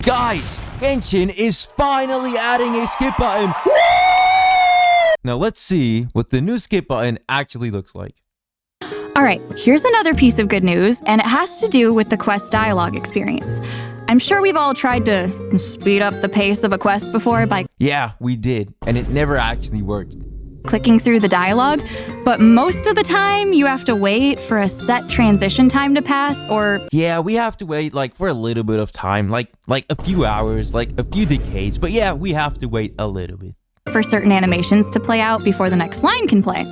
Guys, Genshin is finally adding a skip button. Now let's see what the new skip button actually looks like. Alright, here's another piece of good news, and it has to do with the quest dialogue experience. I'm sure we've all tried to speed up the pace of a quest before by Yeah, we did, and it never actually worked. clicking through the dialogue, but most of the time you have to wait for a set transition time to pass, or Yeah, we have to wait like for a little bit of time, like a few hours, like a few decades, but yeah, we have to wait a little bit. for certain animations to play out before the next line can play.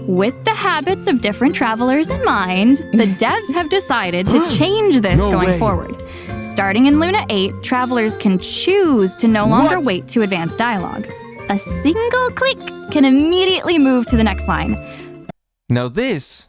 With the habits of different travelers in mind, the devs have decided to change this No going way. forward. Starting in Luna 8, travelers can choose to no longer What? wait to advance dialogue. A single click can immediately move to the next line. Now this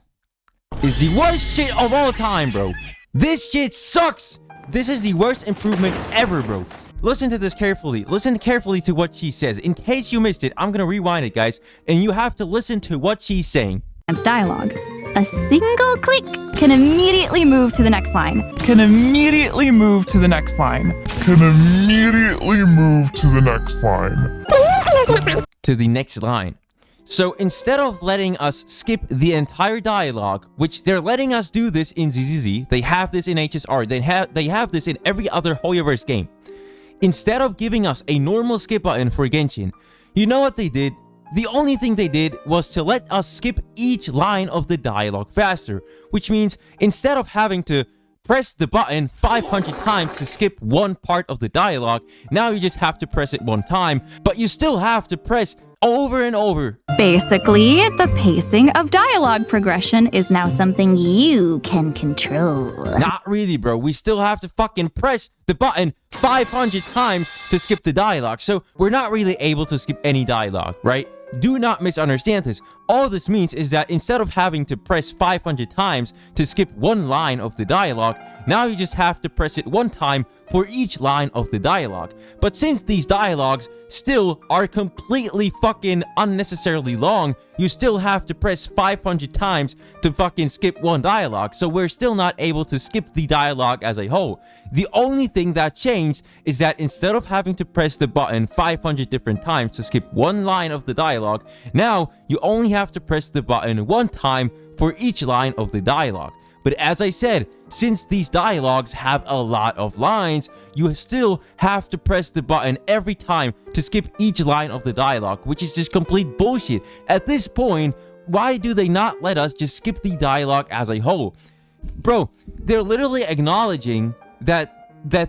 is the worst shit of all time, bro. This shit sucks. This is the worst improvement ever, bro. Listen to this carefully. Listen carefully to what she says. In case you missed it, I'm gonna rewind it, guys, and you have to listen to what she's saying. Advance dialogue. A single click can immediately move to the next line. Can immediately move to the next line. Can immediately move to the next line. To the next line. So instead of letting us skip the entire dialogue, which they're letting us do this in ZZZ, they have this in HSR, they have this in every other Hoyoverse game. Instead of giving us a normal skip button for Genshin, you know what they did? The only thing they did was to let us skip each line of the dialogue faster, which means instead of having to press the button 500 times to skip one part of the dialogue, now you just have to press it one time, but you still have to press over and over. Basically, the pacing of dialogue progression is now something you can control. Not really, bro. We still have to fucking press the button 500 times to skip the dialogue, so we're not really able to skip any dialogue, right? Do not misunderstand this. All this means is that instead of having to press 500 times to skip one line of the dialogue, now you just have to press it one time for each line of the dialogue. But since these dialogues still are completely fucking unnecessarily long, you still have to press 500 times to fucking skip one dialogue, so we're still not able to skip the dialogue as a whole. The only thing that changed is that instead of having to press the button 500 different times to skip one line of the dialogue, now you only have to press the button one time for each line of the dialogue. But as I said, since these dialogues have a lot of lines, you still have to press the button every time to skip each line of the dialogue, which is just complete bullshit. At this point, why do they not let us just skip the dialogue as a whole? Bro, they're literally acknowledging that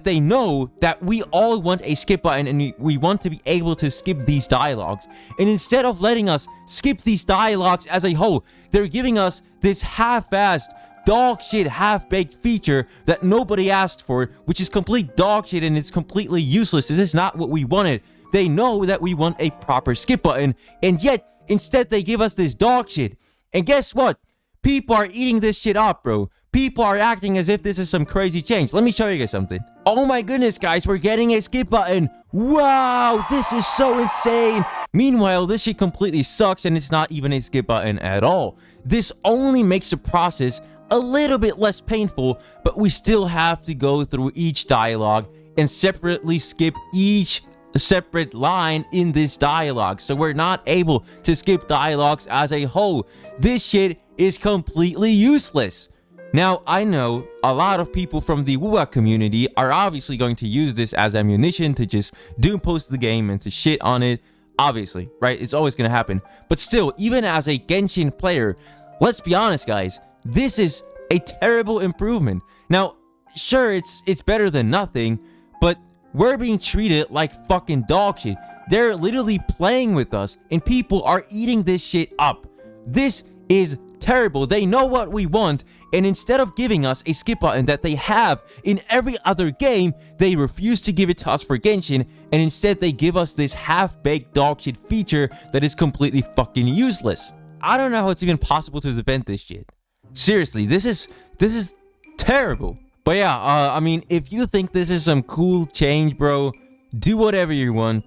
they know that we all want a skip button and we want to be able to skip these dialogues. And instead of letting us skip these dialogues as a whole, they're giving us this half-assed, dog shit, half-baked feature that nobody asked for, which is complete dog shit and it's completely useless. This is not what we wanted. They know that we want a proper skip button, and yet instead they give us this dog shit. And guess what? People are eating this shit up, bro. People are acting as if this is some crazy change. Let me show you guys something. Oh my goodness, guys, we're getting a skip button. Wow, this is so insane. Meanwhile, this shit completely sucks and it's not even a skip button at all. This only makes the process a little bit less painful, but we still have to go through each dialogue and separately skip each separate line in this dialogue, so we're not able to skip dialogues as a whole. This shit is completely useless. Now, I know a lot of people from the WUA community are obviously going to use this as ammunition to just doom post the game and to shit on it. Obviously, right? It's always going to happen. But still, even as a Genshin player, let's be honest, guys, this is a terrible improvement. Now, sure, it's better than nothing, but we're being treated like fucking dog shit. They're literally playing with us, and people are eating this shit up. This is terrible. They know what we want, and instead of giving us a skip button that they have in every other game, they refuse to give it to us for Genshin, and instead they give us this half-baked dog shit feature that is completely fucking useless. I don't know how it's even possible to defend this shit. Seriously, this is terrible. But yeah, I mean, if you think this is some cool change, bro, do whatever you want.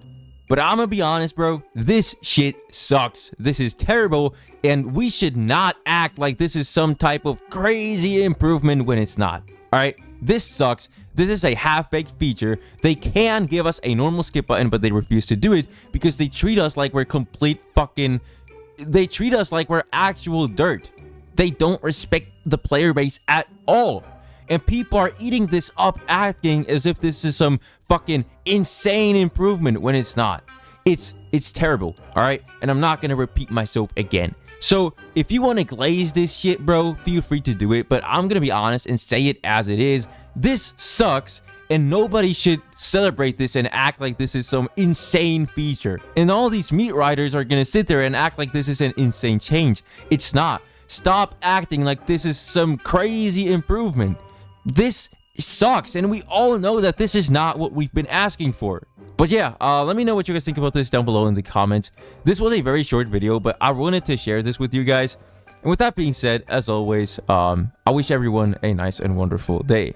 But I'm gonna be honest, bro, this shit sucks. This is terrible, and we should not act like this is some type of crazy improvement when it's not. Alright? This sucks. This is a half-baked feature. They can give us a normal skip button, but they refuse to do it because they treat us like we're they treat us like we're actual dirt. They don't respect the player base at all. And people are eating this up, acting as if this is some fucking insane improvement when it's not. It's terrible, all right? And I'm not gonna repeat myself again. So if you want to glaze this shit, bro, feel free to do it. But I'm gonna be honest and say it as it is. This sucks, and nobody should celebrate this and act like this is some insane feature. And all these meat riders are gonna sit there and act like this is an insane change. It's not. Stop acting like this is some crazy improvement. This sucks, and we all know that this is not what we've been asking for. But yeah, let me know what you guys think about this down below in the comments. This was a very short video, but I wanted to share this with you guys. And with that being said, as always, I wish everyone a nice and wonderful day.